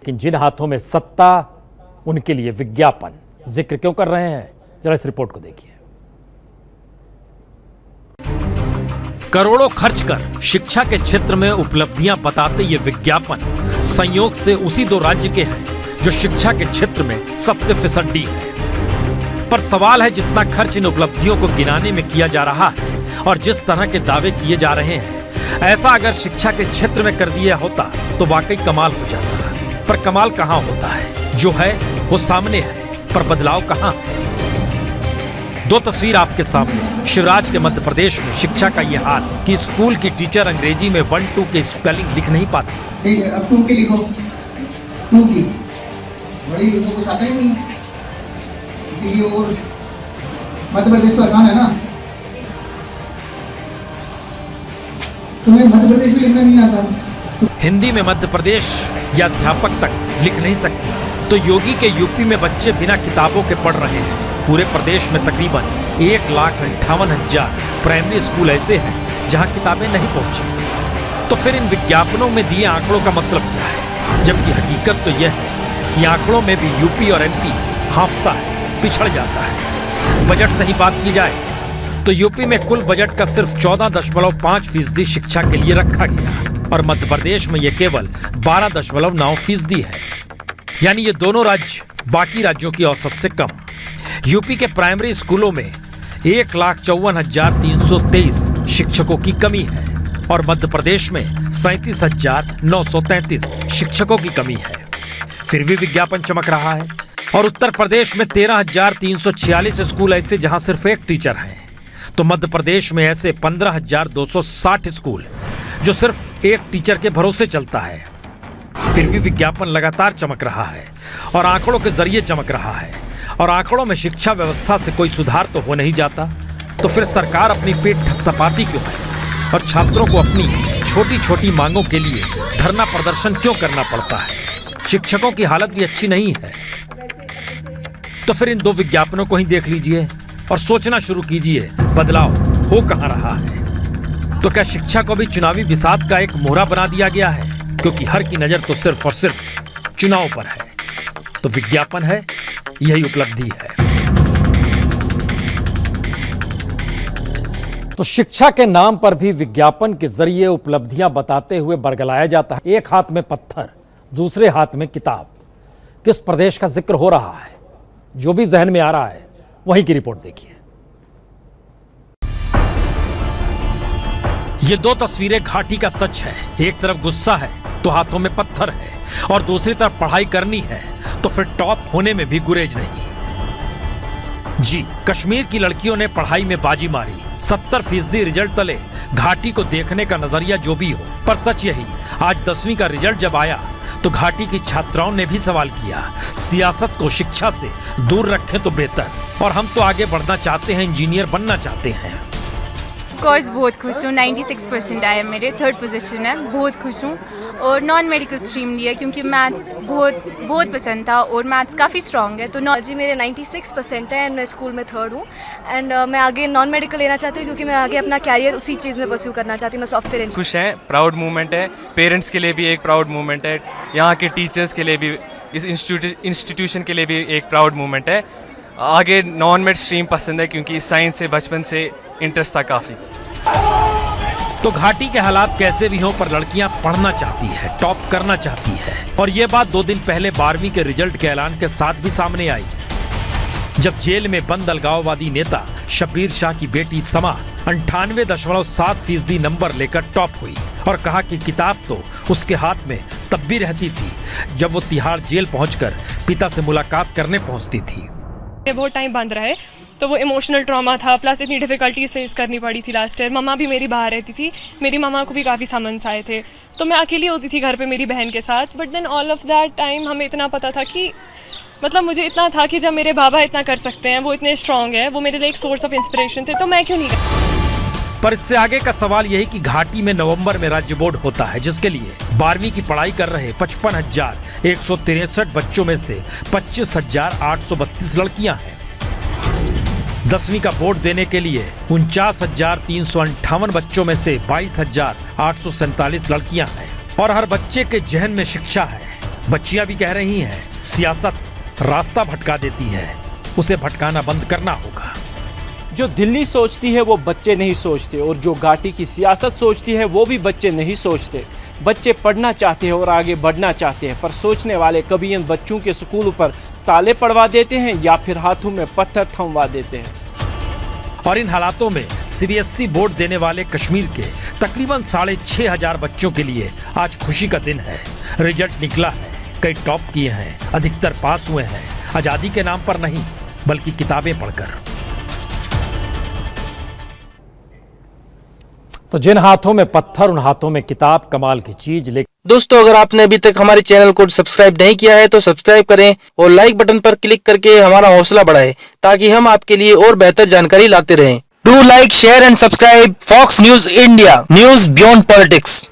लेकिन जिन हाथों में सत्ता, उनके लिए विज्ञापन। जिक्र क्यों कर रहे हैं, जरा इस रिपोर्ट को देखिए। करोड़ों खर्च कर शिक्षा के क्षेत्र में उपलब्धियां बताते ये विज्ञापन संयोग से उसी दो राज्य के हैं जो शिक्षा के क्षेत्र में सबसे फिसड्डी है। पर सवाल है, जितना खर्च इन उपलब्धियों को गिनाने में किया जा रहा है और जिस तरह के दावे किए जा रहे हैं, ऐसा अगर शिक्षा के क्षेत्र में कर दिया होता तो वाकई कमाल हो जाता। पर कमाल कहाँ होता है? जो है वो सामने है, पर बदलाव कहाँ है? दो तस्वीर आपके सामने। शिवराज के मध्य प्रदेश में शिक्षा का ये हाल कि स्कूल की टीचर अंग्रेजी में 1-2 के स्पेलिंग लिख नहीं पाती। ठीक है, अब 2 की लिखो। 2 की बड़ी तो कुछ आता ही नहीं। इसीलिए और मध्य प्रदेश तो आसान है ना। तुम्हें मध्य प्रदेश में लिखना नहीं आता। हिंदी में मध्य प्रदेश या अध्यापक तक लिख नहीं सकती, तो योगी के यूपी में बच्चे बिना किताबों के पढ़ रहे हैं। पूरे प्रदेश में तकरीबन 1,58,000 प्राइमरी स्कूल ऐसे हैं जहां किताबें नहीं पहुंची। तो फिर इन विज्ञापनों में दिए आंकड़ों का मतलब क्या है? जबकि हकीकत तो यह है कि आंकड़ों में भी यूपी और एमपी हांफता है, पिछड़ जाता है। बजट से ही बात की जाए तो यूपी में कुल बजट का सिर्फ 14.5% शिक्षा के लिए रखा गया और मध्य प्रदेश में यह केवल 12.9% है। यानी ये दोनों राज्य बाकी राज्यों की औसत से कम। यूपी के प्राइमरी स्कूलों में 1,54,323 शिक्षकों की कमी है और मध्य प्रदेश में 37,933 शिक्षकों की कमी है। फिर भी विज्ञापन चमक रहा है। और उत्तर प्रदेश में 13,346 स्कूल ऐसे जहां सिर्फ एक टीचर है, तो मध्य प्रदेश में ऐसे 15,260 स्कूल जो सिर्फ एक टीचर के भरोसे चलता है। फिर भी विज्ञापन लगातार चमक रहा है और आंकड़ों के जरिए चमक रहा है। और आंकड़ों में शिक्षा व्यवस्था से कोई सुधार तो हो नहीं जाता, तो फिर सरकार अपनी पेट थपथपाती क्यों है और छात्रों को अपनी छोटी छोटी मांगों के लिए धरना प्रदर्शन क्यों करना पड़ता है? शिक्षकों की हालत भी अच्छी नहीं है। तो फिर इन दो विज्ञापनों को ही देख लीजिए और सोचना शुरू कीजिए, बदलाव हो कहां रहा है? तो क्या शिक्षा को भी चुनावी बिसात का एक मोहरा बना दिया गया है? क्योंकि हर की नजर तो सिर्फ और सिर्फ चुनाव पर है। तो विज्ञापन है, यही उपलब्धि है। तो शिक्षा के नाम पर भी विज्ञापन के जरिए उपलब्धियां बताते हुए बरगलाया जाता है। एक हाथ में पत्थर, दूसरे हाथ में किताब। किस प्रदेश का जिक्र हो रहा है? जो भी जहन में आ रहा है वहीं की रिपोर्ट देखिए। ये दो तस्वीरें घाटी का सच है। एक तरफ गुस्सा है तो हाथों में पत्थर है और दूसरी तरफ पढ़ाई करनी है तो फिर टॉप होने में भी गुरेज नहीं। जी, कश्मीर की लड़कियों ने पढ़ाई में बाजी मारी। 70% रिजल्ट तले घाटी को देखने का नजरिया जो भी हो, पर सच यही, आज 10वीं का रिजल्ट जब आया तो घाटी की छात्राओं ने भी सवाल किया, सियासत को शिक्षा से दूर रखें तो बेहतर, और हम तो आगे बढ़ना चाहते हैं, इंजीनियर बनना चाहते हैं। कोर्स बहुत खुश हूँ। 96% आया, मेरे 3rd पोजीशन है, बहुत खुश हूँ। और नॉन मेडिकल स्ट्रीम लिया क्योंकि मैथ्स बहुत पसंद था और मैथ्स काफ़ी स्ट्रॉन्ग है। तो जी मेरे 96% है एंड मैं स्कूल में 3rd हूँ एंड मैं आगे नॉन मेडिकल लेना चाहती हूँ क्योंकि मैं आगे अपना कैरियर उसी चीज़ में परस्यू करना चाहती हूँ। मैं सॉफ्टवेयर इंजीनियर। खुश हैं, प्राउड मूवमेंट है। पेरेंट्स के लिए भी एक प्राउड मूवमेंट है, यहाँ के टीचर्स के लिए भी, इस इंस्टीट्यूशन के लिए भी एक प्राउड मूवमेंट है। आगे नॉन मेड स्ट्रीम पसंद है क्योंकि साइंस से बचपन से इंटरेस्ट था काफ़ी। तो घाटी के हालात कैसे भी हों, पर लड़कियां पढ़ना चाहती है, टॉप करना चाहती है। और ये बात 2 दिन पहले 12वीं के रिजल्ट के ऐलान के साथ भी सामने आई, जब जेल में बंद अलगाववादी नेता शब्बीर शाह की बेटी समा 98.7% नंबर लेकर टॉप हुई और कहा कि किताब तो उसके हाथ में तब भी रहती थी जब वो तिहाड़ जेल पहुंचकर पिता से मुलाकात करने पहुंचती थी। बहुत टाइम बंद रहे तो वो इमोशनल ट्रॉमा था, प्लस इतनी डिफिकल्टीज फेस करनी पड़ी थी लास्ट ईयर। मम्मा भी मेरी बाहर रहती थी, मेरी मम्मा को भी काफ़ी समन्स आए थे, तो मैं अकेली होती थी घर पे मेरी बहन के साथ। But then all of that time हमें इतना पता था कि, मतलब मुझे इतना था कि जब मेरे बाबा इतना कर सकते हैं, वो इतने स्ट्रांग है, वो मेरे लिए एक सोर्स ऑफ इंस्पिरेशन थे, तो मैं क्यों नहीं कर। पर इससे आगे का सवाल यही कि घाटी में नवंबर में राज्य बोर्ड होता है, जिसके लिए 12वीं की पढ़ाई कर रहे 55,163 बच्चों में से 25,832 लड़कियां हैं। 10वीं का बोर्ड देने के लिए 49,358 बच्चों में से 22,847 लड़कियां हैं और हर बच्चे के जहन में शिक्षा है बच्चियां भी कह रही हैं, सियासत रास्ता भटका देती है, उसे भटकाना बंद करना होगा। जो दिल्ली सोचती है वो बच्चे नहीं सोचते, और जो घाटी की सियासत सोचती है वो भी बच्चे नहीं सोचते। बच्चे पढ़ना चाहते हैं और आगे बढ़ना चाहते हैं, पर सोचने वाले कभी इन बच्चों के स्कूल पर ताले पड़वा देते हैं या फिर हाथों में पत्थर थमवा देते हैं। और इन हालातों में सीबीएसई बोर्ड देने वाले कश्मीर के तकरीबन 6,500 बच्चों के लिए आज खुशी का दिन है। रिजल्ट निकला है, कई टॉप किए हैं, अधिकतर पास हुए हैं, आजादी के नाम पर नहीं बल्कि किताबें पढ़कर। तो जिन हाथों में पत्थर उन हाथों में किताब, कमाल की चीज। लेकिन दोस्तों, अगर आपने अभी तक हमारे चैनल को सब्सक्राइब नहीं किया है तो सब्सक्राइब करें और लाइक बटन पर क्लिक करके हमारा हौसला बढ़ाएं, ताकि हम आपके लिए और बेहतर जानकारी लाते रहें। Do like, share and subscribe Fox News India, news beyond politics.